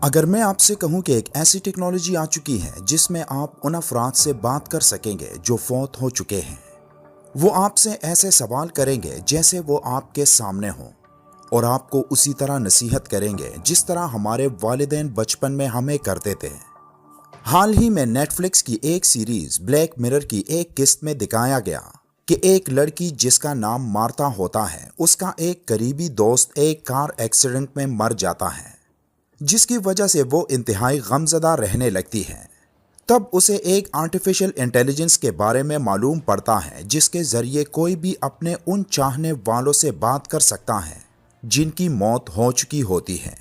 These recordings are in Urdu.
اگر میں آپ سے کہوں کہ ایک ایسی ٹیکنالوجی آ چکی ہے جس میں آپ ان افراد سے بات کر سکیں گے جو فوت ہو چکے ہیں، وہ آپ سے ایسے سوال کریں گے جیسے وہ آپ کے سامنے ہوں، اور آپ کو اسی طرح نصیحت کریں گے جس طرح ہمارے والدین بچپن میں ہمیں کرتے تھے۔ حال ہی میں نیٹ فلکس کی ایک سیریز بلیک مرر کی ایک قسط میں دکھایا گیا کہ ایک لڑکی جس کا نام مارتا ہوتا ہے، اس کا ایک قریبی دوست ایک کار ایکسیڈنٹ میں مر جاتا ہے، جس کی وجہ سے وہ انتہائی غمزدہ رہنے لگتی ہے۔ تب اسے ایک آرٹیفیشل انٹیلیجنس کے بارے میں معلوم پڑتا ہے جس کے ذریعے کوئی بھی اپنے ان چاہنے والوں سے بات کر سکتا ہے جن کی موت ہو چکی ہوتی ہے۔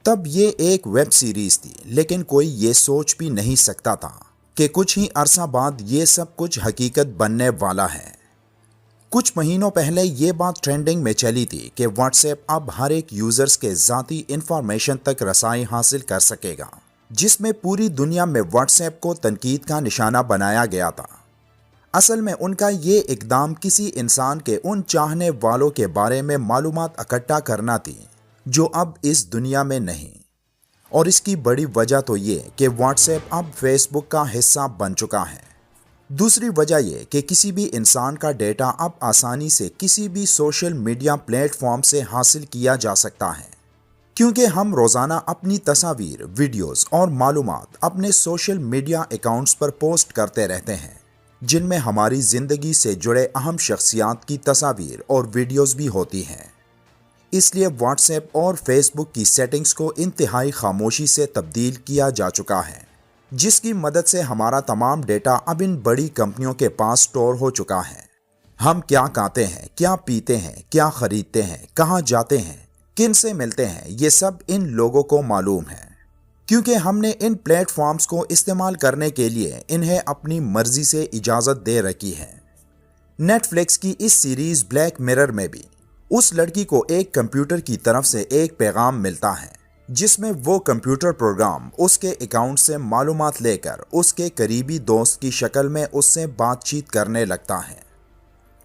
تب یہ ایک ویب سیریز تھی، لیکن کوئی یہ سوچ بھی نہیں سکتا تھا کہ کچھ ہی عرصہ بعد یہ سب کچھ حقیقت بننے والا ہے۔ کچھ مہینوں پہلے یہ بات ٹرینڈنگ میں چلی تھی کہ واٹس ایپ اب ہر ایک یوزرز کے ذاتی انفارمیشن تک رسائی حاصل کر سکے گا، جس میں پوری دنیا میں واٹس ایپ کو تنقید کا نشانہ بنایا گیا تھا۔ اصل میں ان کا یہ اقدام کسی انسان کے ان چاہنے والوں کے بارے میں معلومات اکٹھا کرنا تھی جو اب اس دنیا میں نہیں، اور اس کی بڑی وجہ تو یہ کہ واٹس ایپ اب فیس بک کا حصہ بن چکا ہے۔ دوسری وجہ یہ کہ کسی بھی انسان کا ڈیٹا اب آسانی سے کسی بھی سوشل میڈیا پلیٹ فارم سے حاصل کیا جا سکتا ہے، کیونکہ ہم روزانہ اپنی تصاویر، ویڈیوز اور معلومات اپنے سوشل میڈیا اکاؤنٹس پر پوسٹ کرتے رہتے ہیں، جن میں ہماری زندگی سے جڑے اہم شخصیات کی تصاویر اور ویڈیوز بھی ہوتی ہیں۔ اس لیے واٹس ایپ اور فیس بک کی سیٹنگز کو انتہائی خاموشی سے تبدیل کیا جا چکا ہے، جس کی مدد سے ہمارا تمام ڈیٹا اب ان بڑی کمپنیوں کے پاس سٹور ہو چکا ہے۔ ہم کیا کھاتے ہیں، کیا پیتے ہیں، کیا خریدتے ہیں، کہاں جاتے ہیں، کن سے ملتے ہیں، یہ سب ان لوگوں کو معلوم ہے، کیونکہ ہم نے ان پلیٹ فارمز کو استعمال کرنے کے لیے انہیں اپنی مرضی سے اجازت دے رکھی ہے۔ نیٹ فلکس کی اس سیریز بلیک مرر میں بھی اس لڑکی کو ایک کمپیوٹر کی طرف سے ایک پیغام ملتا ہے جس میں وہ کمپیوٹر پروگرام اس کے اکاؤنٹ سے معلومات لے کر اس کے قریبی دوست کی شکل میں اس سے بات چیت کرنے لگتا ہے۔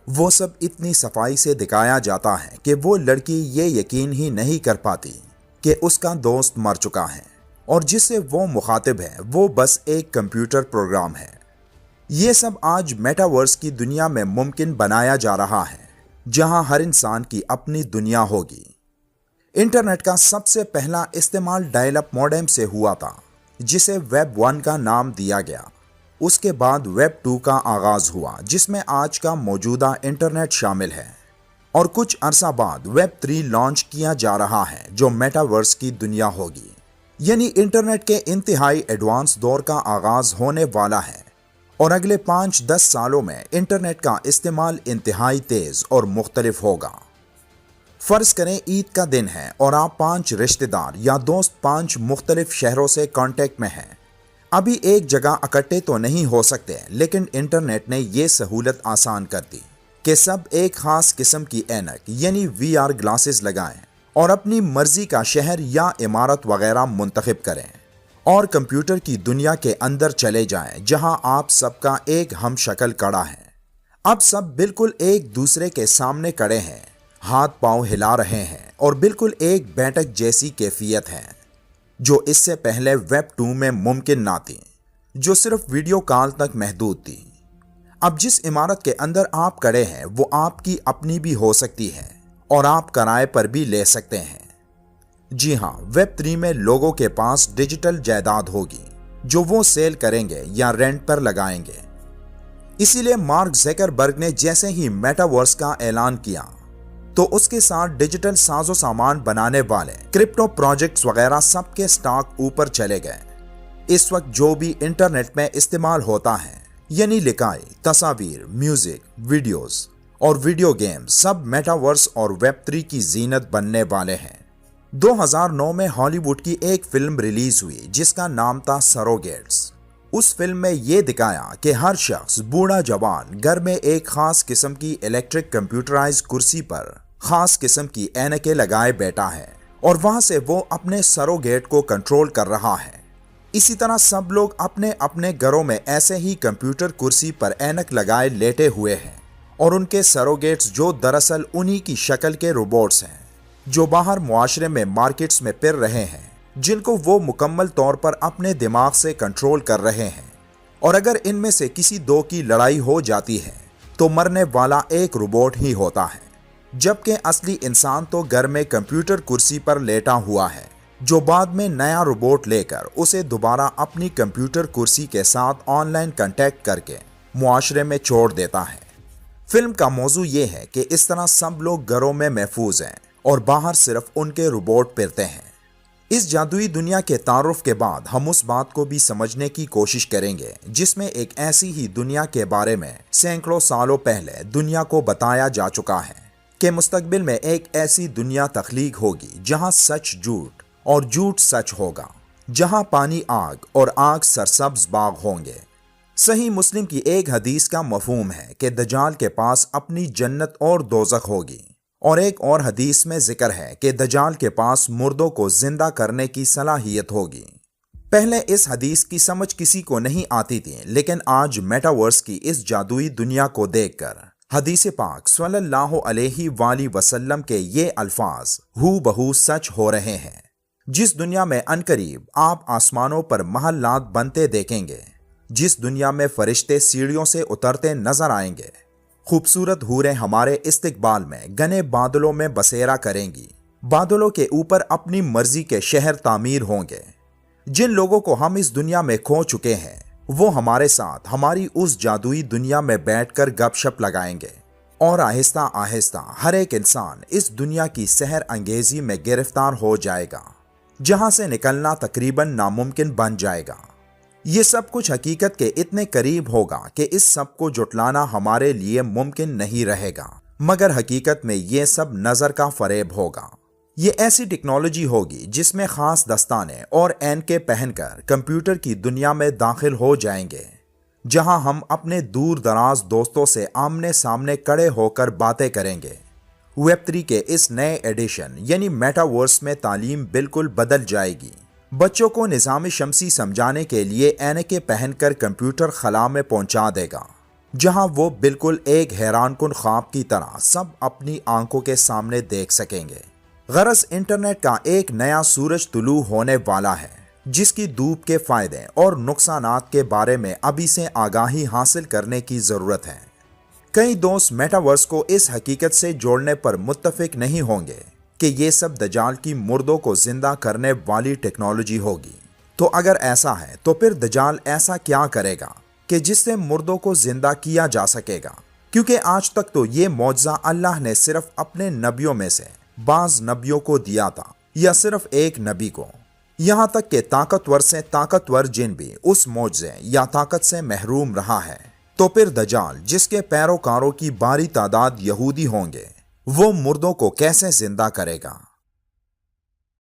وہ سب اتنی صفائی سے دکھایا جاتا ہے کہ وہ لڑکی یہ یقین ہی نہیں کر پاتی کہ اس کا دوست مر چکا ہے، اور جس سے وہ مخاطب ہے وہ بس ایک کمپیوٹر پروگرام ہے۔ یہ سب آج میٹاورس کی دنیا میں ممکن بنایا جا رہا ہے، جہاں ہر انسان کی اپنی دنیا ہوگی۔ انٹرنیٹ کا سب سے پہلا استعمال ڈائل اپ موڈم سے ہوا تھا، جسے ویب 1 کا نام دیا گیا۔ اس کے بعد ویب 2 کا آغاز ہوا، جس میں آج کا موجودہ انٹرنیٹ شامل ہے، اور کچھ عرصہ بعد ویب 3 لانچ کیا جا رہا ہے جو میٹاورس کی دنیا ہوگی۔ یعنی انٹرنیٹ کے انتہائی ایڈوانس دور کا آغاز ہونے والا ہے، اور اگلے 5-10 سالوں میں انٹرنیٹ کا استعمال انتہائی تیز اور مختلف ہوگا۔ فرض کریں عید کا دن ہے اور آپ 5 رشتہ دار یا دوست 5 مختلف شہروں سے کانٹیکٹ میں ہیں۔ ابھی ایک جگہ اکٹھے تو نہیں ہو سکتے، لیکن انٹرنیٹ نے یہ سہولت آسان کر دی کہ سب ایک خاص قسم کی اینک یعنی VR گلاسز لگائیں اور اپنی مرضی کا شہر یا عمارت وغیرہ منتخب کریں، اور کمپیوٹر کی دنیا کے اندر چلے جائیں جہاں آپ سب کا ایک ہم شکل کڑا ہے۔ اب سب بالکل ایک دوسرے کے سامنے کڑے ہیں، ہاتھ پاؤں ہلا رہے ہیں، اور بالکل ایک بیٹھک جیسی کیفیت ہے جو اس سے پہلے ویب 2 میں ممکن نہ تھی، جو صرف ویڈیو کال تک محدود تھی۔ اب جس عمارت کے اندر آپ کڑے ہیں وہ آپ کی اپنی بھی ہو سکتی ہے، اور آپ کرائے پر بھی لے سکتے ہیں۔ جی ہاں، ویب 3 میں لوگوں کے پاس ڈیجیٹل جائیداد ہوگی جو وہ سیل کریں گے یا رینٹ پر لگائیں گے۔ اسی لیے مارک زکربرگ نے جیسے ہی میٹاورس کا اعلان کیا تو اس کے ساتھ ڈیجیٹل ساز و سامان بنانے والے کرپٹو پروجیکٹس وغیرہ سب کے سٹاک اوپر چلے گئے۔ اس وقت جو بھی انٹرنیٹ میں استعمال ہوتا ہے، یعنی لکھائی، تصاویر، میوزک، ویڈیوز اور ویڈیو گیم، سب میٹاورس اور ویب 3 کی زینت بننے والے ہیں۔ 2009 میں ہالی ووڈ کی ایک فلم ریلیز ہوئی جس کا نام تھا سروگیٹس۔ اس فلم میں یہ دکھایا کہ ہر شخص، بوڑھا جوان، گھر میں ایک خاص قسم کی الیکٹرک کمپیوٹرائز کرسی پر خاص قسم کی اینکیں لگائے بیٹھا ہے، اور وہاں سے وہ اپنے سروگیٹ کو کنٹرول کر رہا ہے۔ اسی طرح سب لوگ اپنے اپنے گھروں میں ایسے ہی کمپیوٹر کرسی پر اینک لگائے لیٹے ہوئے ہیں، اور ان کے سروگیٹس جو دراصل انہی کی شکل کے روبوٹس ہیں جو باہر معاشرے میں مارکیٹس میں پھر رہے ہیں، جن کو وہ مکمل طور پر اپنے دماغ سے کنٹرول کر رہے ہیں، اور اگر ان میں سے کسی دو کی لڑائی ہو جاتی ہے تو مرنے والا ایک روبوٹ ہی ہوتا ہے، جبکہ اصلی انسان تو گھر میں کمپیوٹر کرسی پر لیٹا ہوا ہے، جو بعد میں نیا روبوٹ لے کر اسے دوبارہ اپنی کمپیوٹر کرسی کے ساتھ آن لائن کنٹیکٹ کر کے معاشرے میں چھوڑ دیتا ہے۔ فلم کا موضوع یہ ہے کہ اس طرح سب لوگ گھروں میں محفوظ ہیں اور باہر صرف ان کے روبوٹ پھرتے ہیں۔ اس جادوئی دنیا کے تعارف کے بعد ہم اس بات کو بھی سمجھنے کی کوشش کریں گے جس میں ایک ایسی ہی دنیا کے بارے میں سینکڑوں سالوں پہلے دنیا کو بتایا جا چکا ہے کہ مستقبل میں ایک ایسی دنیا تخلیق ہوگی جہاں سچ جھوٹ اور جھوٹ سچ ہوگا، جہاں پانی آگ اور آگ سرسبز باغ ہوں گے۔ صحیح مسلم کی ایک حدیث کا مفہوم ہے کہ دجال کے پاس اپنی جنت اور دوزخ ہوگی، اور ایک اور حدیث میں ذکر ہے کہ دجال کے پاس مردوں کو زندہ کرنے کی صلاحیت ہوگی۔ پہلے اس حدیث کی سمجھ کسی کو نہیں آتی تھی، لیکن آج میٹاورس کی اس جادوئی دنیا کو دیکھ کر حدیث پاک صلی اللہ علیہ وآلہ وسلم کے یہ الفاظ ہو بہو سچ ہو رہے ہیں۔ جس دنیا میں عنقریب آپ آسمانوں پر محلات بنتے دیکھیں گے، جس دنیا میں فرشتے سیڑھیوں سے اترتے نظر آئیں گے، خوبصورت حوریں ہمارے استقبال میں گھنے بادلوں میں بسیرا کریں گی، بادلوں کے اوپر اپنی مرضی کے شہر تعمیر ہوں گے۔ جن لوگوں کو ہم اس دنیا میں کھو چکے ہیں وہ ہمارے ساتھ ہماری اس جادوئی دنیا میں بیٹھ کر گپ شپ لگائیں گے، اور آہستہ آہستہ ہر ایک انسان اس دنیا کی سحر انگیزی میں گرفتار ہو جائے گا، جہاں سے نکلنا تقریباً ناممکن بن جائے گا۔ یہ سب کچھ حقیقت کے اتنے قریب ہوگا کہ اس سب کو جھٹلانا ہمارے لیے ممکن نہیں رہے گا، مگر حقیقت میں یہ سب نظر کا فریب ہوگا۔ یہ ایسی ٹیکنالوجی ہوگی جس میں خاص دستانے اور اینکیں پہن کر کمپیوٹر کی دنیا میں داخل ہو جائیں گے، جہاں ہم اپنے دور دراز دوستوں سے آمنے سامنے کھڑے ہو کر باتیں کریں گے۔ ویب 3 کے اس نئے ایڈیشن یعنی میٹاورس میں تعلیم بالکل بدل جائے گی۔ بچوں کو نظام شمسی سمجھانے کے لیے اینکیں پہن کر کمپیوٹر خلا میں پہنچا دے گا، جہاں وہ بالکل ایک حیران کن خواب کی طرح سب اپنی آنکھوں کے سامنے دیکھ سکیں گے۔ غرض انٹرنیٹ کا ایک نیا سورج طلوع ہونے والا ہے، جس کی دھوپ کے فائدے اور نقصانات کے بارے میں ابھی سے آگاہی حاصل کرنے کی ضرورت ہے۔ کئی دوست میٹاورس کو اس حقیقت سے جوڑنے پر متفق نہیں ہوں گے کہ یہ سب دجال کی مردوں کو زندہ کرنے والی ٹیکنالوجی ہوگی۔ تو اگر ایسا ہے تو پھر دجال ایسا کیا کرے گا کہ جس سے مردوں کو زندہ کیا جا سکے گا؟ کیونکہ آج تک تو یہ معجزہ اللہ نے صرف اپنے نبیوں میں سے بعض نبیوں کو دیا تھا، یا صرف ایک نبی کو، یہاں تک کہ طاقتور سے طاقتور جن بھی اس معجزے یا طاقت سے محروم رہا ہے۔ تو پھر دجال جس کے پیروکاروں کی بھاری تعداد یہودی ہوں گے، وہ مردوں کو کیسے زندہ کرے گا؟